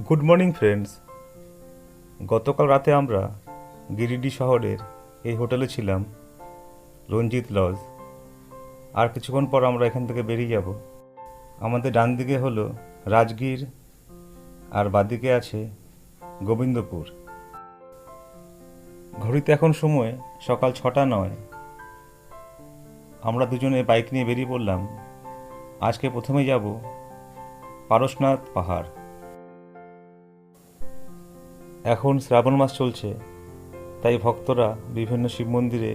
Good morning friends. গতকাল রাতে আমরা গিরিডি শহরের এই হোটেলে ছিলাম, রঞ্জিত লজ। আর কিছুক্ষণ পর আমরা এখান থেকে বেরিয়ে যাব। আমাদের ডান দিকে হলো রাজগীর আর বাদিকে আছে গোবিন্দপুর। ঘড়িতে এখন সময় সকাল 6:09। আমরা দুজনে বাইক নিয়ে বেরিয়ে পড়লাম। আজকে প্রথমে যাব পারশনাথ পাহাড়। এখন শ্রাবণ মাস চলছে, তাই ভক্তরা বিভিন্ন শিব মন্দিরে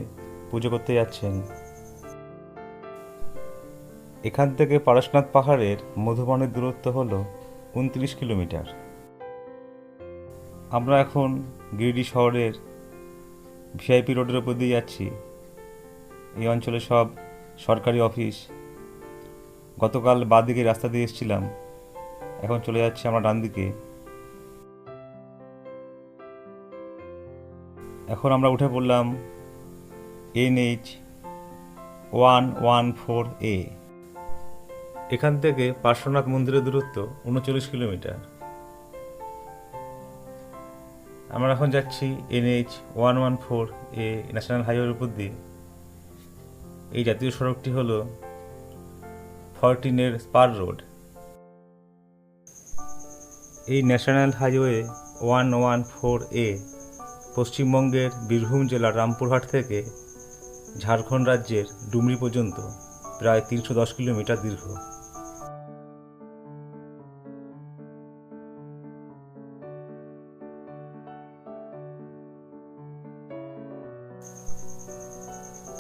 পুজো করতে যাচ্ছেন। এখান থেকে পারশনাথ পাহাড়ের মধুবনের দূরত্ব হলো 29 কিলোমিটার। আমরা এখন গিরিডি শহরের ভিআইপি রোডের উপর দিয়ে যাচ্ছি। এই অঞ্চলে সব সরকারি অফিস। গতকাল বাঁ দিকে রাস্তা দিয়ে এসেছিলাম, এখন চলে যাচ্ছি আমরা ডান দিকে। এখন আমরা উঠে পড়লাম NH-114A। এখান থেকে পার্শ্বনাথ মন্দিরের দূরত্ব 39 কিলোমিটার। আমরা এখন যাচ্ছি NH-114A ন্যাশনাল হাইওয়ের উপর দিয়ে। এই জাতীয় সড়কটি হল 14 স্পার রোড। এই ন্যাশনাল হাইওয়ে 114A পশ্চিমবঙ্গের বীরভূম জেলার রামপুরহাট থেকে ঝাড়খণ্ড রাজ্যের ডুমরি পর্যন্ত প্রায় 310 কিলোমিটার দীর্ঘ।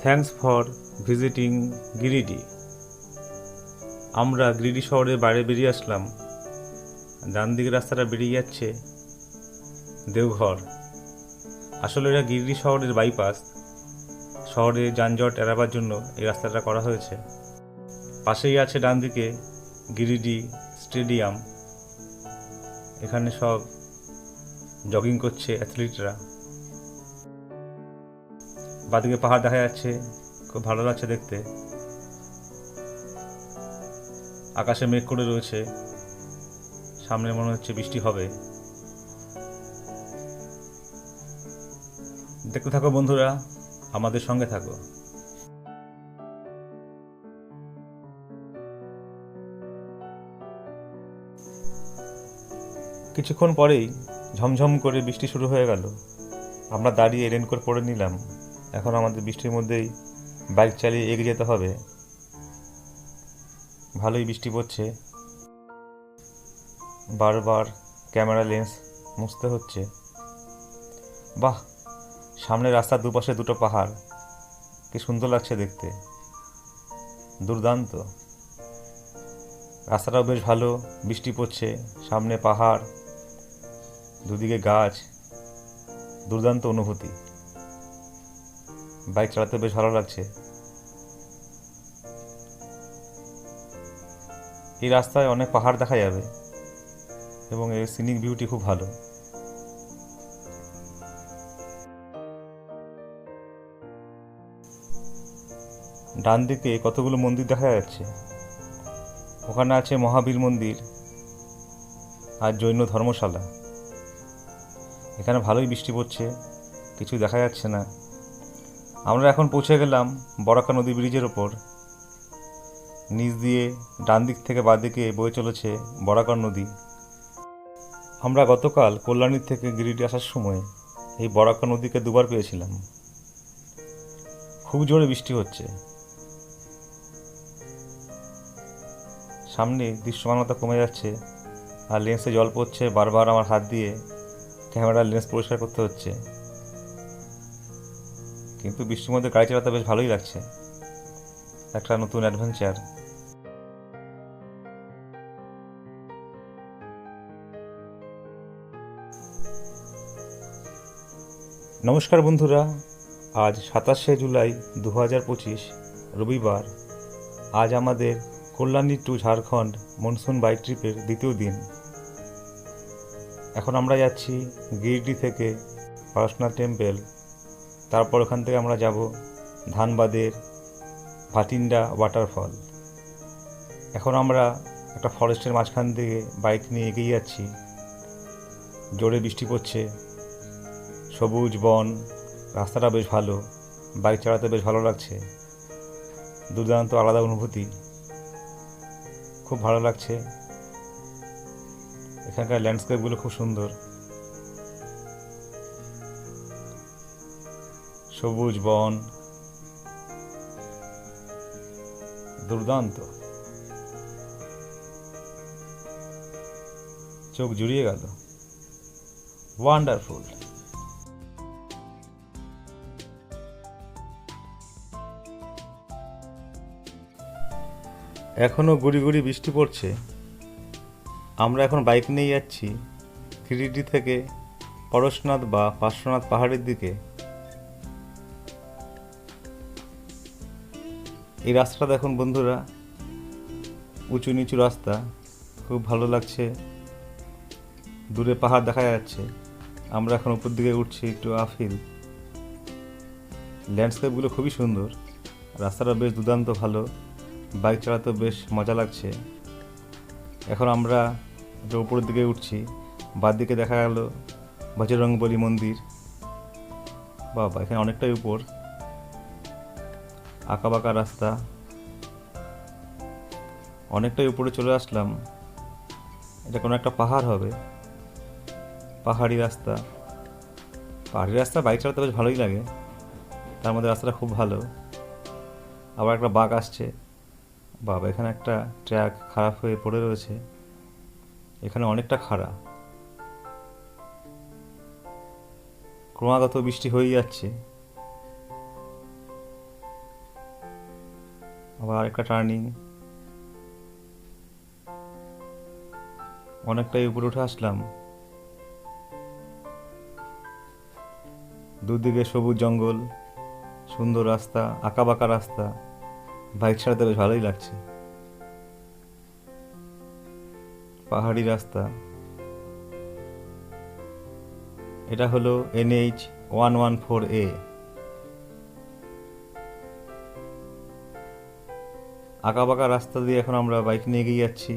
Thanks for visiting Giridih. আমরা গিরিডি শহরের বাইরে বেরিয়ে আসলাম। ডান দিকের রাস্তাটা বেরিয়ে যাচ্ছে দেওঘর। আসলে এটা গিরিডি শহরের বাইপাস। শহরে যানজট এড়াবার জন্য এই রাস্তাটা করা হয়েছে। পাশেই আছে ডান দিকে গিরিডি স্টেডিয়াম। এখানে সব জগিং করছে অ্যাথলিটরা। বাদিকে পাহাড় দেখা যাচ্ছে, খুব ভালো লাগছে দেখতে। আকাশে মেঘ করে রয়েছে, সামনে মনে হচ্ছে বৃষ্টি হবে। দেখতে থাকো বন্ধুরা, আমাদের সঙ্গে থাকো। কিছুক্ষণ পরেই ঝমঝম করে বৃষ্টি শুরু হয়ে গেল। আমরা দাঁড়িয়ে রেনকোট পরে নিলাম। এখন আমাদের বৃষ্টির মধ্যেই বাইক চালিয়ে এগিয়ে যেতে হবে। ভালোই বৃষ্টি পড়ছে, বারবার ক্যামেরা লেন্স মুছতে হচ্ছে। বাহ, সামনে রাস্তার দুপাশে দুটো পাহাড়, কি সুন্দর লাগছে দেখতে, দুর্দান্ত। রাস্তাটাও বেশ ভালো, বৃষ্টি পড়ছে, সামনে পাহাড়, দুদিকে গাছ, দুর্দান্ত অনুভূতি। বাইক চালাতে বেশ ভালো লাগছে। এই রাস্তায় অনেক পাহাড় দেখা যাবে এবং এর সিনিক বিউটি খুব ভালো। ডান দিকে কতগুলো মন্দির দেখা যাচ্ছে। ওখানে আছে মহাবীর মন্দির আর জৈন ধর্মশালা। এখানে ভালোই বৃষ্টি পড়ছে, কিছু দেখা যাচ্ছে না। আমরা এখন পৌঁছে গেলাম বরাকা নদী ব্রিজের ওপর। নিচ দিয়ে ডান দিক থেকে বাঁ দিকে বয়ে চলেছে বরাকর নদী। আমরা গতকাল কল্যাণী থেকে গিরিডি আসার সময় এই বরাকর নদীকে দুবার পেয়েছিলাম। খুব জোরে বৃষ্টি হচ্ছে, সামনে দৃশ্যমানতা কমে যাচ্ছে আর লেন্সে জল পড়ছে। বারবার আমার হাত দিয়ে ক্যামেরার লেন্স পরিষ্কার করতে হচ্ছে, কিন্তু বৃষ্টির মধ্যে গাড়ি চালাতে বেশ ভালোই লাগছে। একটা নতুন অ্যাডভেঞ্চার। নমস্কার বন্ধুরা, আজ 27শে জুলাই 2025 রবিবার। আজ আমাদের Kalyani to Jharkhand monsoon bike ট্রিপের দ্বিতীয় দিন। এখন আমরা যাচ্ছি গিরিডি থেকে পারশনাথ টেম্পল। তারপর ওখান থেকে আমরা যাব ধানবাদের ভাটিন্ডা ওয়াটারফল। এখন আমরা একটা ফরেস্টের মাঝখান থেকে বাইক নিয়ে এগিয়ে যাচ্ছি। জোরে বৃষ্টি পড়ছে, সবুজ বন, রাস্তাটা বেশ ভালো, বাইক চালাতে বেশ ভালো লাগছে। দুর্দান্ত আলাদা অনুভূতি, খুব ভালো লাগছে। এখানকার ল্যান্ডস্কেপগুলো খুব সুন্দর, সবুজ বন, দুর্দান্ত, চোখ জুড়িয়ে গেল, ওয়ান্ডারফুল। এখনও গুড়ি গুড়ি বৃষ্টি পড়ছে। আমরা এখন বাইক নিয়ে যাচ্ছি খিরিডি থেকে পরশনাথ বা পার্শ্বনাথ পাহাড়ের দিকে। এই রাস্তাটা দেখুন বন্ধুরা, উঁচু নিচু রাস্তা, খুব ভালো লাগছে। দূরে পাহাড় দেখা যাচ্ছে। আমরা এখন উপর দিকে উঠছি একটু আফিল। ল্যান্ডস্কেপগুলো খুবই সুন্দর, রাস্তাটা বেশ দুর্দান্ত ভালো, বাইক চালাতে বেশ মজা লাগছে। এখন আমরা একটু উপরের দিকে উঠছি। বাঁ দিকে দেখা গেল বজরংবলী মন্দির। বাবা, এখানে অনেকটাই উপর, আঁকাবাঁকা রাস্তা, অনেকটাই উপরে চলে আসলাম। এটা কোনো একটা পাহাড় হবে, পাহাড়ি রাস্তা। পাহাড়ি রাস্তা বাইক চালাতে বেশ ভালোই লাগে, তার মধ্যে রাস্তাটা খুব ভালো। আবার একটা বাঁক আসছে। বাবা, এখানে একটা ট্র্যাক খারাপ হয়ে পড়ে রয়েছে, এখানে অনেকটা খাড়া, ক্রমাগত বৃষ্টি হয়ে যাচ্ছে। আবার একটা টার্নিং, অনেকটাই উপরে উঠে আসলাম। দুদিকে সবুজ জঙ্গল, সুন্দর রাস্তা, আঁকাবাঁকা রাস্তা, বাইক চালাতে বেশ ভালোই লাগছে। পাহাড়ি রাস্তা, এটা হলো NH-114A। আঁকাবাঁকা রাস্তা দিয়ে এখন আমরা বাইক নিয়ে এগিয়ে যাচ্ছি।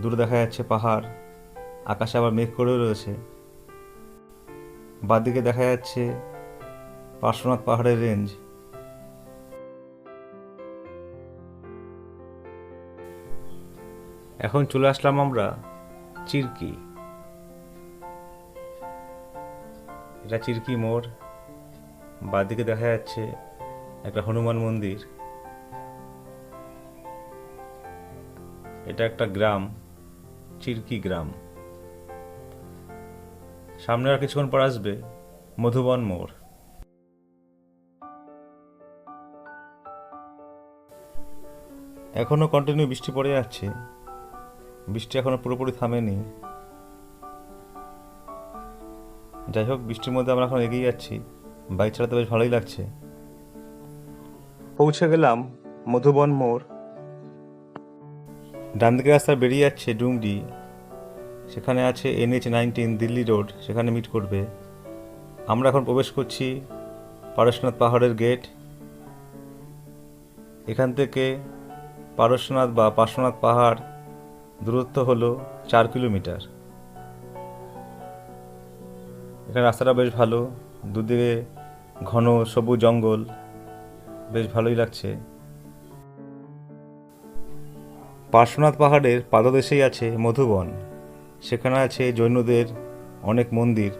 দূরে দেখা যাচ্ছে পাহাড়, আকাশে আবার মেঘ করেও রয়েছে। বাঁদিকে দেখা যাচ্ছে পার্শ্বনাথ পাহাড়ের রেঞ্জ। এখন চলে আসলাম আমরা চিরকি। এটা চিরকি মোড়। বাঁদিকে দেখা যাচ্ছে একটা হনুমান মন্দির। এটা একটা গ্রাম, চিরকি গ্রাম। সামনে আর কিছুক্ষণ পর আসবে মধুবন মোড়। এখনো কন্টিনিউ বৃষ্টি পড়ে যাচ্ছে, বৃষ্টি এখনো পুরোপুরি থামেনি। যাই হোক, বৃষ্টির মধ্যে আমরা এখন এগিয়ে যাচ্ছি, বাইক চালাতে বেশ ভালোই লাগছে। পৌঁছে গেলাম মধুবন মোড়। ডান দিকে রাস্তা বেরিয়ে যাচ্ছে ডুংডি, সেখানে আছে NH-19 দিল্লি রোড, সেখানে মিট করবে। আমরা এখন প্রবেশ করছি পারশনাথ পাহাড়ের গেট। এখান থেকে পারশনাথ বা পার্শ্বনাথ পাহাড় দূরত্ব হলো 4 কিলোমিটার। এখানে রাস্তাটা বেশ ভালো, দুদিকে ঘন সবুজ জঙ্গল, বেশ ভালোই লাগছে। পার্শ্বনাথ পাহাড়ের পাদদেশেই আছে মধুবন, সেখানে আছে জৈনদের অনেক মন্দির।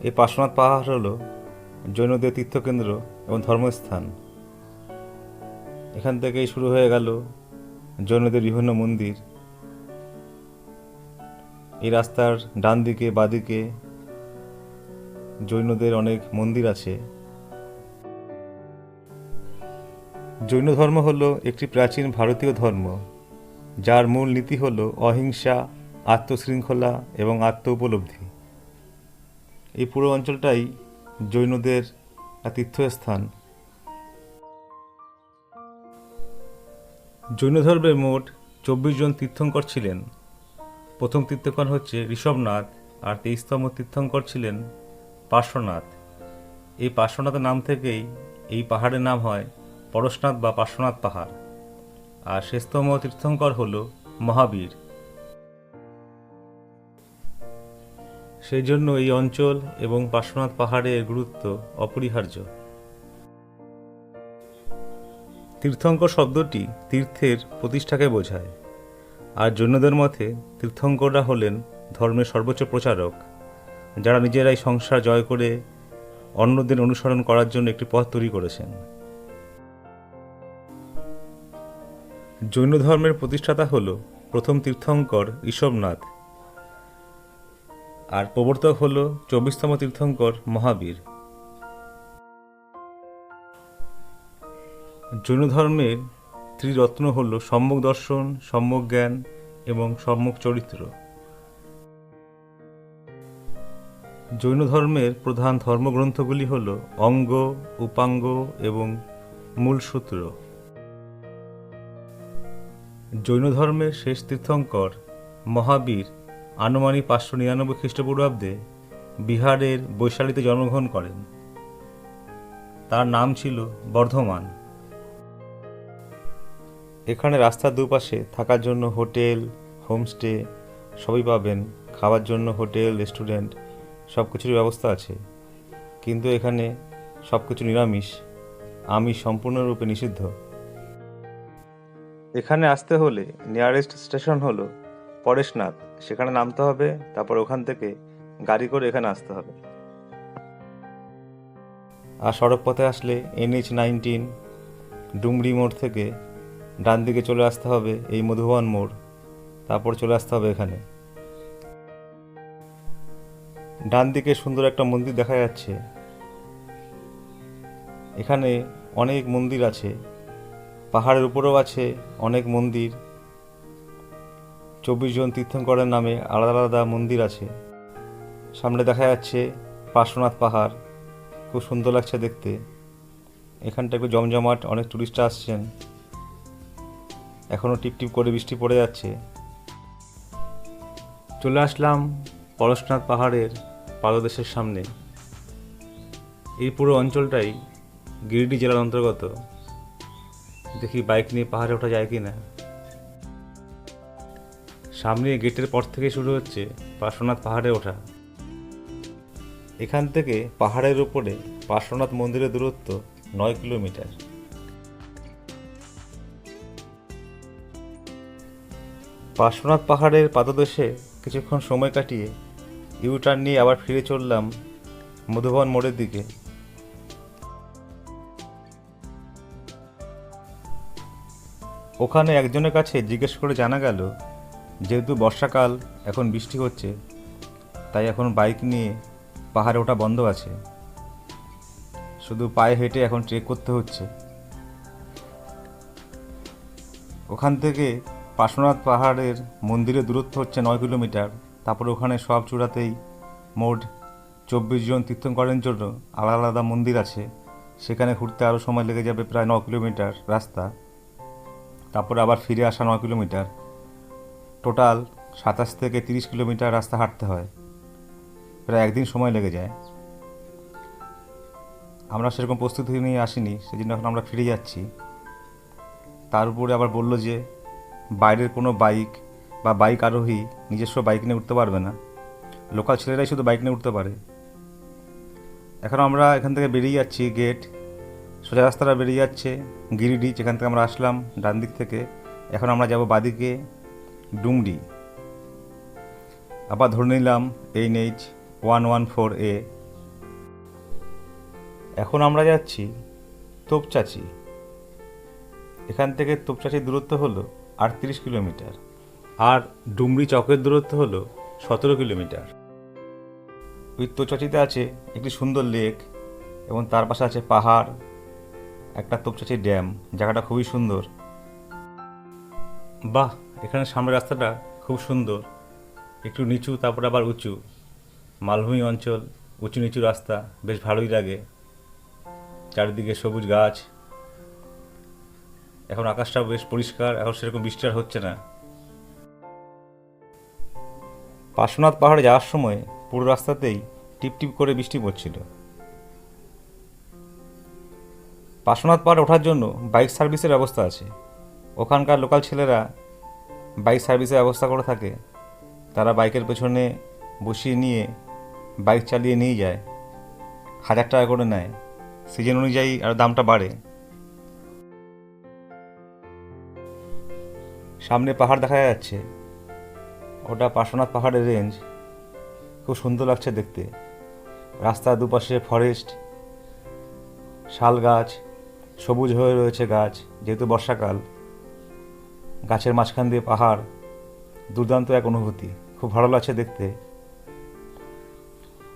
এই পার্শ্বনাথ পাহাড় হলো জৈনদের তীর্থকেন্দ্র এবং ধর্মস্থান। এখান থেকেই শুরু হয়ে গেল জৈনদের বিভিন্ন মন্দির। এই রাস্তার ডান দিকে বাঁদিকে জৈনদের অনেক মন্দির আছে। জৈন ধর্ম হলো একটি প্রাচীন ভারতীয় ধর্ম, যার মূল নীতি হলো অহিংসা, আত্মশৃঙ্খলা এবং আত্ম উপলব্ধি। এই পুরো অঞ্চলটাই জৈনদের তীর্থস্থান। জৈন ধর্মের মোট 24 জন তীর্থঙ্কর ছিলেন। প্রথম তীর্থঙ্কর হচ্ছে ঋষভনাথ, আর 23তম তীর্থঙ্কর ছিলেন পার্শ্বনাথ। এই পার্শ্বনাথের নাম থেকেই এই পাহাড়ের নাম হয় পরশনাথ বা পার্শ্বনাথ পাহাড়। আর শেষতম তীর্থঙ্কর হল মহাবীর। সেই জন্য এই অঞ্চল এবং পার্শ্বনাথ পাহাড়ের গুরুত্ব অপরিহার্য। তীর্থঙ্কর শব্দটি তীর্থের প্রতিষ্ঠাকে বোঝায়, আর জৈনদের মতে তীর্থঙ্কররা হলেন ধর্মের সর্বোচ্চ প্রচারক, যারা নিজেরাই সংসার জয় করে অন্যদের অনুসরণ করার জন্য একটি পথ তৈরি করেছেন। জৈন ধর্মের প্রতিষ্ঠাতা হল প্রথম তীর্থঙ্কর ঋষভনাথ, আর প্রবর্তক হল 24তম তীর্থঙ্কর মহাবীর। জৈন ধর্মের ত্রিরত্ন হল সম্যক দর্শন, সম্যক জ্ঞান এবং সম্যক চরিত্র। জৈন ধর্মের প্রধান ধর্মগ্রন্থগুলি হল অঙ্গ, উপাঙ্গ এবং মূল সূত্র। জৈন ধর্মের শেষ তীর্থঙ্কর মহাবীর আনুমানিক 599 খ্রিস্টপূর্বাব্দে বিহারের বৈশালীতে জন্মগ্রহণ করেন। তার নাম ছিল বর্ধমান। এখানে রাস্তার দুপাশে থাকার জন্য হোটেল, হোমস্টে সবই পাবেন। খাওয়ার জন্য হোটেল, রেস্টুরেন্ট সব কিছুর ব্যবস্থা আছে, কিন্তু এখানে সব কিছু নিরামিষ, আমিষ সম্পূর্ণরূপে নিষিদ্ধ। এখানে আসতে হলে নিয়ারেস্ট স্টেশন হলো পরেশনাথ, সেখানে নামতে হবে, তারপর ওখান থেকে গাড়ি করে এখানে আসতে হবে। আর সড়ক পথে আসলে NH-19 ডুমরি মোড় থেকে ডান দিকে চলে আসতে হবে এই মধুবন মোড়, তারপর চলে আসতে হবে এখানে। ডান দিকে সুন্দর একটা মন্দির দেখা যাচ্ছে। এখানে অনেক মন্দির আছে, পাহাড়ের উপরেও আছে অনেক মন্দির। 24 জন তীর্থঙ্করের নামে আলাদা আলাদা মন্দির আছে। সামনে দেখা যাচ্ছে পার্শ্বনাথ পাহাড়, খুব সুন্দর লাগছে দেখতে। এখানটা একটু জমজমাট, অনেক টুরিস্ট আসছেন। এখনও টিপটিপ করে বৃষ্টি পড়ে যাচ্ছে। চলে আসলাম পরশনাথ পাহাড়ের পাদদেশের সামনে। এই পুরো অঞ্চলটাই গিরিডি জেলার অন্তর্গত। দেখি বাইক নিয়ে পাহাড়ে ওঠা যায় কি না। সামনে গেটের পর থেকে শুরু হচ্ছে পার্শ্বনাথ পাহাড়ে ওঠা। এখান থেকে পাহাড়ের উপরে পার্শ্বনাথ মন্দিরের দূরত্ব 9 কিলোমিটার। পার্শ্বনাথ পাহাড়ের পাদদেশে কিছুক্ষণ সময় কাটিয়ে ইউটার্ন নিয়ে আবার ফিরে চললাম মধুবন মোড়ের দিকে। ওখানে একজনের কাছে জিজ্ঞেস করে জানা গেল, যেহেতু বর্ষাকাল, এখন বৃষ্টি হচ্ছে, তাই এখন বাইক নিয়ে পাহাড়ে ওঠা বন্ধ আছে, শুধু পায়ে হেঁটে এখন ট্রেক করতে হচ্ছে। ওখান থেকে পার্শ্বনাথ পাহাড়ের মন্দিরের দূরত্ব হচ্ছে 9 কিলোমিটার। তারপরে ওখানে সব চূড়াতেই মোট 24 জন তীর্থঙ্করের জন্য আলাদা আলাদা মন্দির আছে। সেখানে ঘুরতে আরও সময় লেগে যাবে, প্রায় 9 কিলোমিটার রাস্তা। তারপরে আবার ফিরে আসা 9 কিলোমিটার। টোটাল 27 থেকে 30 কিলোমিটার রাস্তা হাঁটতে হয়, প্রায় একদিন সময় লেগে যায়। আমরা সেরকম প্রস্তুতি নিয়ে আসিনি, সেজন্য এখন আমরা ফিরে যাচ্ছি। তার উপরে আবার বলল যে বাইরের কোনো বাইক বা বাইক আরোহী নিজস্ব বাইক নিয়ে উঠতে পারবে না, লোকাল ছেলেরাই শুধু বাইক নিয়ে উঠতে পারে। এখন আমরা এখান থেকে বেরিয়ে যাচ্ছি, গেট সোজা রাস্তাটা বেরিয়ে যাচ্ছে গিরিডি, যেখান থেকে আমরা আসলাম ডান দিক থেকে। এখন আমরা যাব বাদিকে ডুমরি। আবার ধরে নিলাম NH-114A। এখন আমরা যাচ্ছি তোপচাচি। এখান থেকে তোপচাচির দূরত্ব হলো 38 কিলোমিটার, আর ডুমরি চকের দূরত্ব হলো 17 কিলোমিটার। ওই তোপচাচিতে আছে একটি সুন্দর লেক, এবং তার পাশে আছে পাহাড়, একটা তোপচাচি ড্যাম। জায়গাটা খুবই সুন্দর। বাহ, এখানে সামনের রাস্তাটা খুব সুন্দর, একটু নিচু তারপর আবার উঁচু, মালভূমি অঞ্চল, উঁচু নিচু রাস্তা, বেশ ভালোই লাগে। চারিদিকে সবুজ গাছ। এখন আকাশটাও বেশ পরিষ্কার, এখন সেরকম বৃষ্টি আর হচ্ছে না। পার্শ্বনাথ পাহাড়ে যাওয়ার সময় পুরো রাস্তাতেই টিপটিপ করে বৃষ্টি পড়ছিল। পার্শ্বনাথ পাহাড়ে ওঠার জন্য বাইক সার্ভিসের ব্যবস্থা আছে। ওখানকার লোকাল ছেলেরা বাইক সার্ভিসের ব্যবস্থা করে থাকে। তারা বাইকের পেছনে বসিয়ে নিয়ে বাইক চালিয়ে নিয়ে যায়, 1000 টাকা করে নেয়। সিজন অনুযায়ী আর দামটা বাড়ে। সামনে পাহাড় দেখা যাচ্ছে, ওটা পার্শ্বনাথ পাহাড়ের রেঞ্জ। খুব সুন্দর লাগছে দেখতে। রাস্তার দুপাশে ফরেস্ট, শাল গাছ, সবুজ হয়ে রয়েছে গাছ, যেহেতু বর্ষাকাল। গাছের মাঝখান দিয়ে পাহাড়, দুর্দান্ত এক অনুভূতি। খুব ভালো লাগছে দেখতে।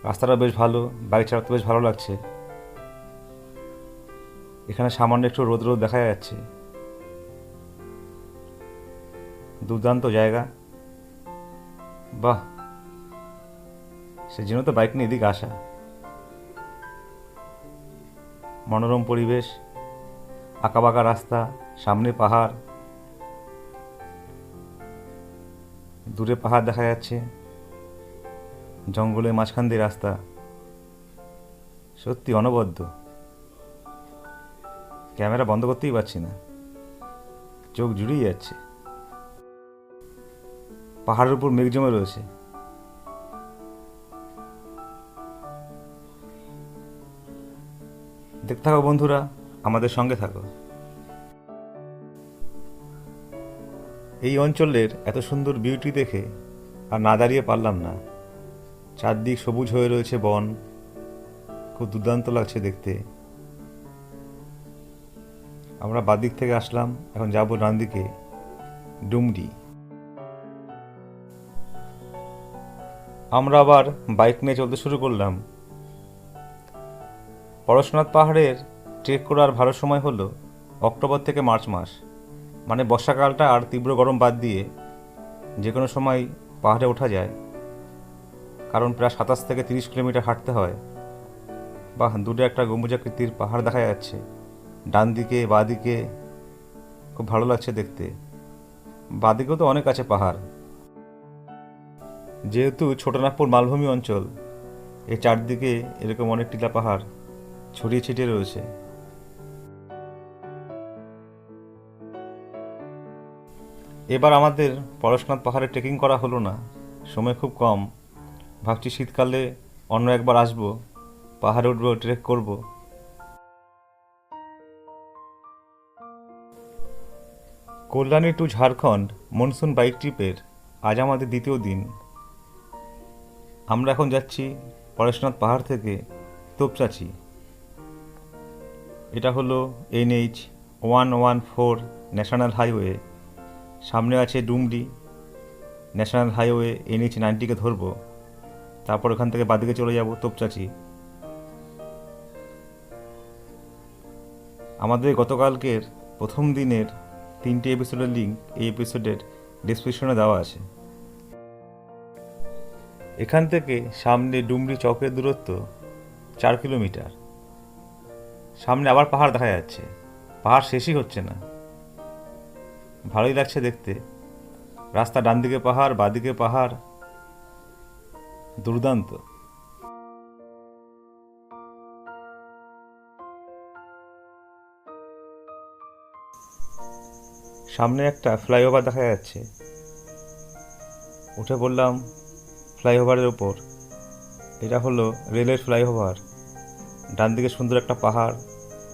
রাস্তাটা বেশ ভালো, বাইক চালাতে বেশ ভালো লাগছে। এখানে সামান্য একটু রোদ রোদ দেখা যাচ্ছে। দুর্দান্ত জায়গা, বাহ! সেজন্য তো বাইক নিয়ে এদিকে আসা। মনোরম পরিবেশ, আঁকাবাঁকা রাস্তা, সামনে পাহাড়, দূরে পাহাড় দেখা যাচ্ছে, জঙ্গলের মাঝখান দিয়ে রাস্তা। সত্যি অনবদ্য। ক্যামেরা বন্ধ করতেই পারছি না, চোখ জুড়িয়ে যাচ্ছে। পাহাড়ের উপর মেঘ জমে রয়েছে। দেখতে থাকো বন্ধুরা, আমাদের সঙ্গে থাকো। এই অঞ্চলের এত সুন্দর বিউটি দেখে আর না দাঁড়িয়ে পারলাম না। চারদিক সবুজ হয়ে রয়েছে বন, খুব দুর্দান্ত লাগছে দেখতে। আমরা বাদিক থেকে আসলাম, এখন যাব ডান দিকে, ডুমরি। আমরা আবার বাইক নিয়ে চলতে শুরু করলাম। পরশনাথ পাহাড়ের ট্রেক করার ভালো সময় হলো অক্টোবর থেকে মার্চ মাস, মানে বর্ষাকালটা আর তীব্র গরম বাদ দিয়ে যে কোনো সময় পাহাড়ে ওঠা যায়। কারণ প্রায় 27 থেকে 30 কিলোমিটার হাঁটতে হয়। বাহ, দূরে একটা গম্বুজাকৃতির পাহাড় দেখা যাচ্ছে, ডান দিকে বাঁ দিকে। খুব ভালো লাগছে দেখতে। বাঁ দিকেও তো অনেক আছে পাহাড়। যেহেতু ছোটনাগপুর মালভূমি অঞ্চল, এই চারদিকে এরকম অনেক টিলা পাহাড় ছড়িয়ে ছিটিয়ে রয়েছে। এবার আমাদের পরশনাথ পাহাড়ে ট্রেকিং করা হলো না, সময় খুব কম। ভাবছি শীতকালে অন্য একবার আসবো, পাহাড়ে উঠবো, ট্রেক করব। Kalyani to Jharkhand monsoon bike ট্রিপের আজ আমাদের দ্বিতীয় দিন। আমরা এখন যাচ্ছি পরেশনাথ পাহাড় থেকে তোপচাঁচি। এটা হলো NH 114 ন্যাশনাল হাইওয়ে। সামনে আছে ডুমরি। ন্যাশনাল হাইওয়ে NH 90-কে ধরবো, তারপর ওখান থেকে বাদিকে চলে যাব তোপচাঁচি। আমাদের গতকালকের প্রথম দিনের 3টে এপিসোডের লিঙ্ক এই এপিসোডের ডেসক্রিপশনে দেওয়া আছে। এখান থেকে সামনে ডুমরি চকের দূরত্ব 4 কিলোমিটার। সামনে আবার পাহাড় দেখা যাচ্ছে, পাহাড় শেষই হচ্ছে না। ভালোই লাগছে দেখতে। রাস্তা ডান দিকে পাহাড়, বাদিকে পাহাড়, দুর্দান্ত। সামনে একটা ফ্লাইওভার দেখা যাচ্ছে, উঠে পড়লাম ফ্লাইওভারের ওপর। এটা হলো রেলের ফ্লাইওভার। ডান দিকে সুন্দর একটা পাহাড়,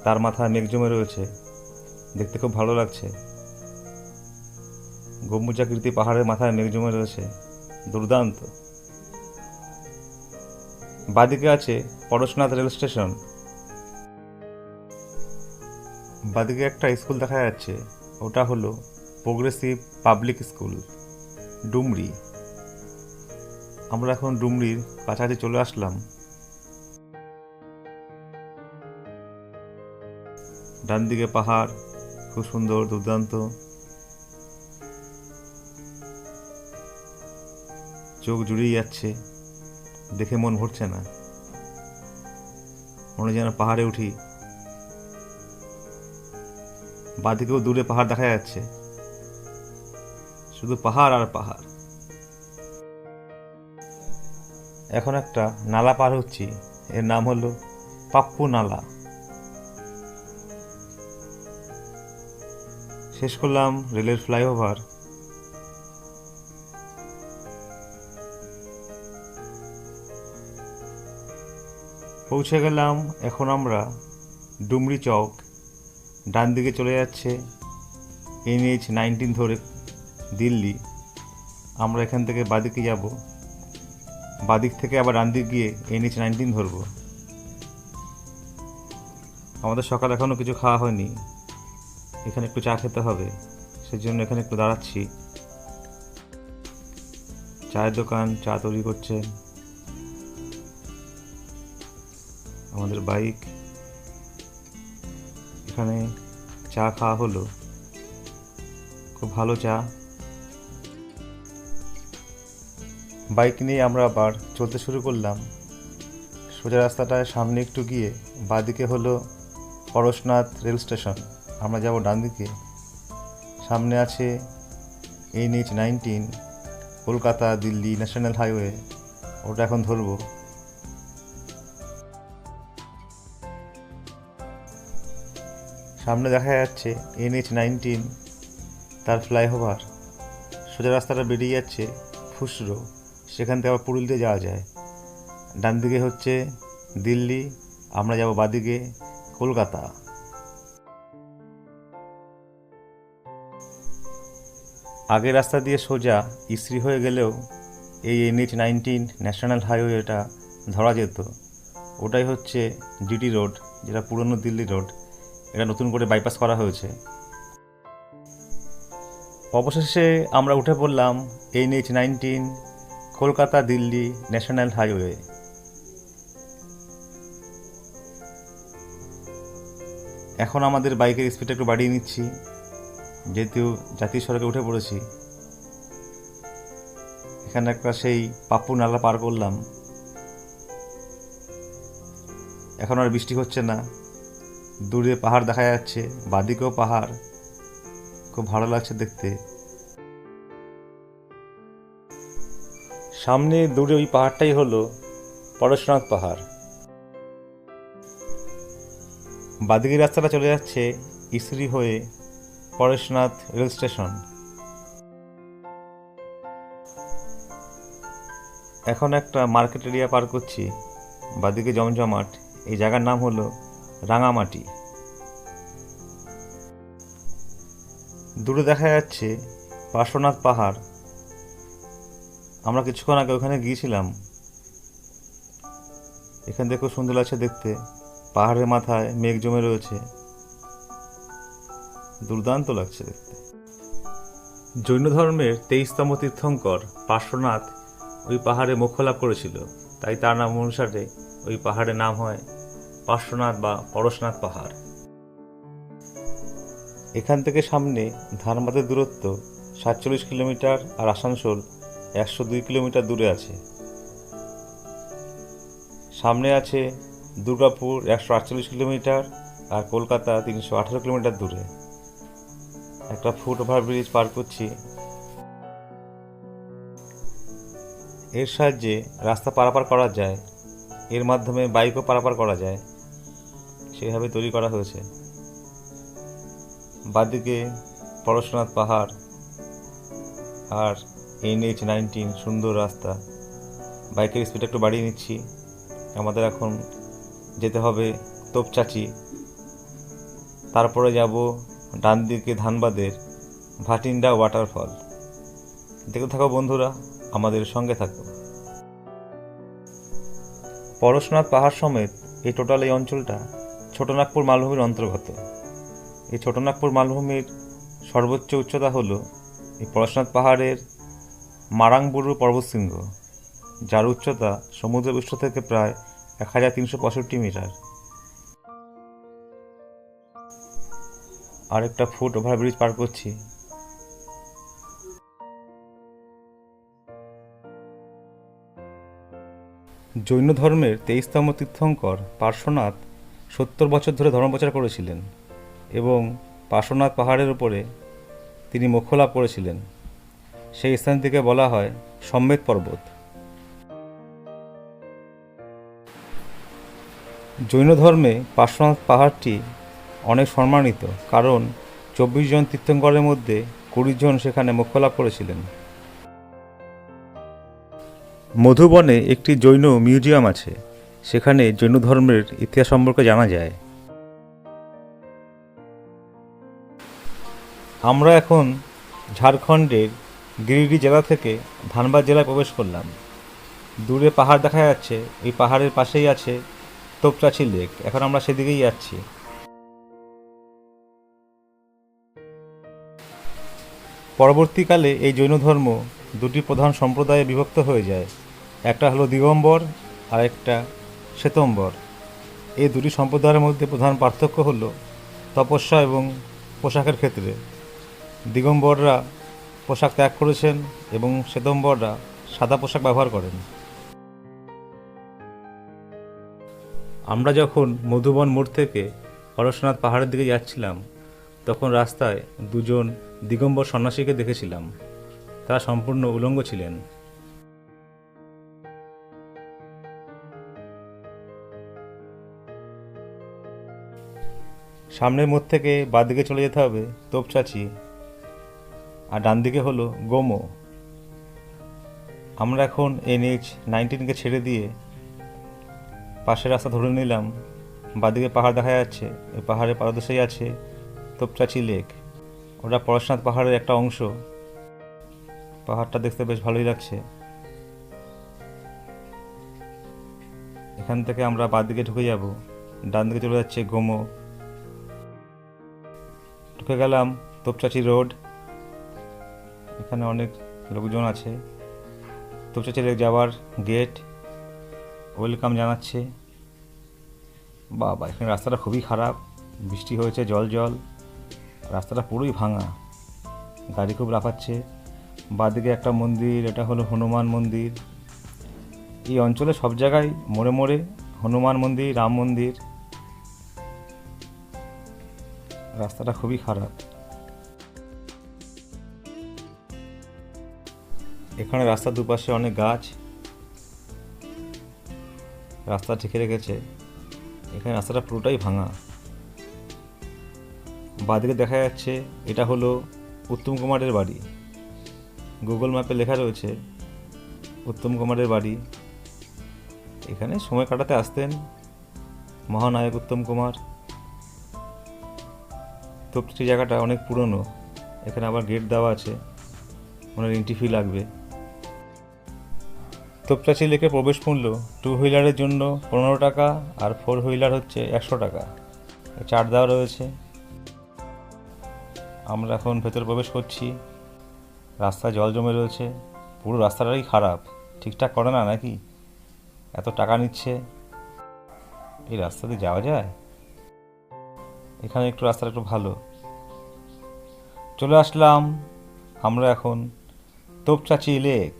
তার মাথায় মেঘ জমে রয়েছে, দেখতে খুব ভালো লাগছে। গম্বুজাকৃতি পাহাড়ের মাথায় মেঘ জমে রয়েছে, দুর্দান্ত। বাদিকে আছে পরশনাথ রেল স্টেশন। বাদিকে একটা স্কুল দেখা যাচ্ছে, ওটা হলো প্রোগ্রেসিভ পাবলিক স্কুল ডুমরি। আমরা এখন ডুমরির কাছাকাছি চলে আসলাম। ডান দিকে পাহাড়, খুব সুন্দর, দুর্দান্ত। চোখ জুড়িয়ে যাচ্ছে, দেখে মন ভরছে না, মনে যেন পাহাড়ে উঠি। বাদিকেও দূরে পাহাড় দেখা যাচ্ছে, শুধু পাহাড় আর পাহাড়। এখন একটা নালা পার হচ্ছি, এর নাম হলো পাপ্পু নালা। শেষ করলাম রেলের ফ্লাইওভার। পৌঁছে গেলাম এখন আমরা ডুমরি চক। ডান দিকে চলে যাচ্ছে NH-19 ধরে দিল্লি। আমরা এখান থেকে বাদিকে যাব, বাদিক থেকে আবার ডান দিক গিয়ে NH-19 ধরব। আমাদের সকাল এখনও কিছু খাওয়া হয়নি, এখানে একটু চা খেতে হবে, সেজন্য এখানে একটু দাঁড়াচ্ছি। চায়ের দোকান, চা তৈরি করছে আমাদের বাইক। এখানে চা খাওয়া হলো, খুব ভালো চা। বাইক নিয়ে আমরা আবার চলতে শুরু করলাম। সোজা রাস্তাটায় সামনে একটু গিয়ে বাঁদিকে হলো পরশনাথ রেল স্টেশন, আমরা যাব ডান দিকে। সামনে আছে NH-19 Kolkata Delhi national highway, ওটা এখন ধরবো। সামনে দেখা যাচ্ছে NH-19 তার ফ্লাইওভার। সোজা রাস্তাটা বেরিয়ে যাচ্ছে ফুসরো, সেখান থেকে আবার পুরুলিয়াতে যাওয়া যায়। ডান দিকে হচ্ছে দিল্লি, আমরা যাব বাদিকে কলকাতা। আগের রাস্তা দিয়ে সোজা ইসরি হয়ে গেলেও এই NH-19 ন্যাশনাল হাইওয়েটা ধরা যেত। ওটাই হচ্ছে GT রোড, যেটা পুরনো দিল্লি রোড। এটা নতুন করে বাইপাস করা হয়েছে। অবশেষে আমরা উঠে পড়লাম NH-19 Kolkata Delhi national highway. এখন আমাদের বাইকের স্পিডটা একটু বাড়িয়ে নিচ্ছি, যেহেতু জাতীয় সড়কে উঠে পড়েছি। এখানে একটা সেই পাপ্পু নালা পার করলাম। এখন আর বৃষ্টি হচ্ছে না, দূরে পাহাড় দেখা যাচ্ছে, বাদিকেও পাহাড়, খুব ভালো লাগছে দেখতে। সামনে দূরে ওই পাহাড়টাই হলো পরশনাথ পাহাড়। বাদিকের রাস্তাটা চলে যাচ্ছে ইসরি হয়ে পরশনাথ রেল স্টেশন। এখন একটা মার্কেট এরিয়া পার করছি, বাদিকে জমজমাট। এই জায়গার নাম হলো রাঙামাটি। দূরে দেখা যাচ্ছে পার্শ্বনাথ পাহাড়। আমরা কিছুক্ষণ আগে ওখানে গিয়েছিলাম। এখান থেকে খুব সুন্দর লাগছে দেখতে, পাহাড়ের মাথায় মেঘ জমে রয়েছে, দুর্দান্ত লাগছে দেখতে। জৈন ধর্মের 23তম তীর্থঙ্কর পার্শ্বনাথ ওই পাহাড়ে মোক্ষ লাভ করেছিল, তাই তার নাম অনুসারে ওই পাহাড়ের নাম হয় পার্শ্বনাথ বা পরশনাথ পাহাড়। এখান থেকে সামনে ধানবাদের দূরত্ব 47 কিলোমিটার, আর আসানসোল 102 কিলোমিটার দূরে আছে। সামনে আছে দুর্গাপুর 148 কিলোমিটার, আর কলকাতা 318 কিলোমিটার দূরে। একটা ফুট ওভারব্রিজ পার করছি। এর সাহায্যে রাস্তা পারাপার করা যায়, এর মাধ্যমে বাইকও পারাপার করা যায়, সেভাবে তৈরি করা হয়েছে। বাদিকে পরশনাথ পাহাড় আর NH-19 সুন্দর রাস্তা। বাইকের স্পিড একটু বাড়িয়ে নিচ্ছি, আমাদের এখন যেতে হবে তোপচাচি, তারপরে যাব ডান দিকে ধানবাদের ভাটিন্ডা ওয়াটারফল। দেখতে থাকো বন্ধুরা, আমাদের সঙ্গে থাকো। পরশনাথ পাহাড় সমেত এই টোটাল এই অঞ্চলটা ছোটনাগপুর মালভূমির অন্তর্গত। এই ছোটনাগপুর মালভূমির সর্বোচ্চ উচ্চতা হলো এই পরশনাথ পাহাড়ের মারাংবুরু পর্বতশৃঙ্গ, যার উচ্চতা সমুদ্রপৃষ্ঠ থেকে প্রায় 1365 মিটার। আরেকটা ফুট ওভারব্রিজ পার করছি। জৈন ধর্মের 23তম তীর্থঙ্কর পার্শ্বনাথ 70 বছর ধরে ধর্মপ্রচার করেছিলেন এবং পার্শ্বনাথ পাহাড়ের উপরে তিনি মোক্ষ লাভ করেছিলেন। সেই স্থানটিকে বলা হয় সম্মেদ পর্বত। জৈন ধর্মে পার্শ্বনাথ পাহাড়টি অনেক সম্মানিত, কারণ 24 জন তীর্থঙ্করের মধ্যে 20 জন সেখানে মোক্ষ লাভ করেছিলেন। মধুবনে একটি জৈন মিউজিয়াম আছে, সেখানে জৈন ধর্মের ইতিহাস সম্পর্কে জানা যায়। আমরা এখন ঝাড়খণ্ডের গিরিডি জেলা থেকে ধানবাদ জেলায় প্রবেশ করলাম। দূরে পাহাড় দেখা যাচ্ছে, এই পাহাড়ের পাশেই আছে তোপচাঁচি লেক। এখন আমরা সেদিকেই যাচ্ছি। পরবর্তীকালে এই জৈন ধর্ম দুটি প্রধান সম্প্রদায়ে বিভক্ত হয়ে যায়, একটা হলো দিগম্বর আর একটা শ্বেতম্বর। এই দুটি সম্প্রদায়ের মধ্যে প্রধান পার্থক্য হলো তপস্যা এবং পোশাকের ক্ষেত্রে। দিগম্বররা পোশাক ত্যাগ করেছেন এবং শ্বেতম্বররা সাদা পোশাক ব্যবহার করেন। আমরা যখন মধুবন মোড় থেকে পরশনাথ পাহাড়ের দিকে যাচ্ছিলাম, তখন রাস্তায় দুজন দিগম্বর সন্ন্যাসীকে দেখেছিলাম। তারা সম্পূর্ণ উলঙ্গ ছিলেন। সামনের মোড় থেকে বাঁদিকে চলে যেতে হবে তোপচাঁচি, আর ডান দিকে হলো গোমো। আমরা এখন NH-19কে ছেড়ে দিয়ে পাশের রাস্তা ধরে নিলাম। বাঁদিকে পাহাড় দেখা যাচ্ছে, এই পাহাড়ের পাদদেশেই আছে তোপচাঁচি লেক। ওটা পরশনাথ পাহাড়ের একটা অংশ। পাহাড়টা দেখতে বেশ ভালোই লাগছে। এখান থেকে আমরা বাঁদিকে ঢুকে যাব, ডান দিকে চলে যাচ্ছে গোমো। ঢুকে গেলাম তোপচাঁচি রোড। এখানে অনেক লোকজন আছে। তোপচাঁচি লেক যাওয়ার গেট, ওয়েলকাম জানাচ্ছে। বাবা, এখানে রাস্তাটা খুবই খারাপ, বৃষ্টি হয়েছে, জল জল, রাস্তাটা পুরোই ভাঙা, গাড়ি খুব লাফাচ্ছে। বাঁদিকে একটা মন্দির, এটা হলো হনুমান মন্দির। এই অঞ্চলে সব জায়গায় মোড়ে মোড়ে হনুমান মন্দির, রাম মন্দির। রাস্তাটা খুবই খারাপ। এখানে রাস্তার দুপাশে অনেক গাছ, রাস্তা ঢেকে রেখেছে। এখানে রাস্তাটা পুরোটাই ভাঙা। বাঁদিকে দেখা যাচ্ছে এটা হলো উত্তম কুমারের বাড়ি। গুগল ম্যাপে লেখা রয়েছে উত্তম কুমারের বাড়ি। এখানে সময় কাটাতে আসতেন মহানায়ক উত্তম কুমার। তোপচাঁচি জায়গাটা অনেক পুরনো। এখানে আবার গেট দেওয়া আছে, ওনার এন্ট্রি ফি লাগবে। তোপচাঁচি লেকে প্রবেশ মূল্য 2 হুইলারের জন্য 15 টাকা, আর 4 হুইলার হচ্ছে 100 টাকা। চার্ট দেওয়া রয়েছে। আমরা এখন ভেতরে প্রবেশ করছি। রাস্তায় জল জমে রয়েছে, পুরো রাস্তাটাই খারাপ, ঠিকঠাক করে না নাকি? এত টাকা নিচ্ছে, এই রাস্তা দিয়ে যাওয়া যায়? এখানে একটু রাস্তাটা একটু ভালো। চলে আসলাম আমরা এখন তোপচাঁচি লেক।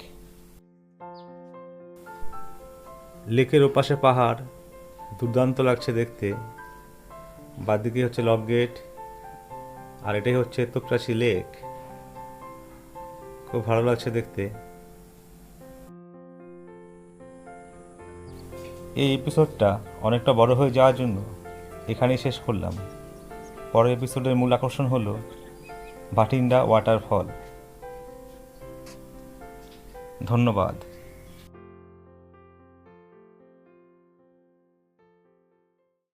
লেকের ওপাশে পাহাড়, দুর্দান্ত লাগছে দেখতে। বাঁদিকে হচ্ছে লক গেট, আর এটাই হচ্ছে তোপচাঁচি লেক। খুব ভালো লাগছে দেখতে। এই এপিসোডটা অনেকটা বড় হয়ে যাওয়ার জন্য এখানেই শেষ করলাম। পরের এপিসোডের মূল আকর্ষণ হলো ভাটিন্ডা ওয়াটারফল। ধন্যবাদ।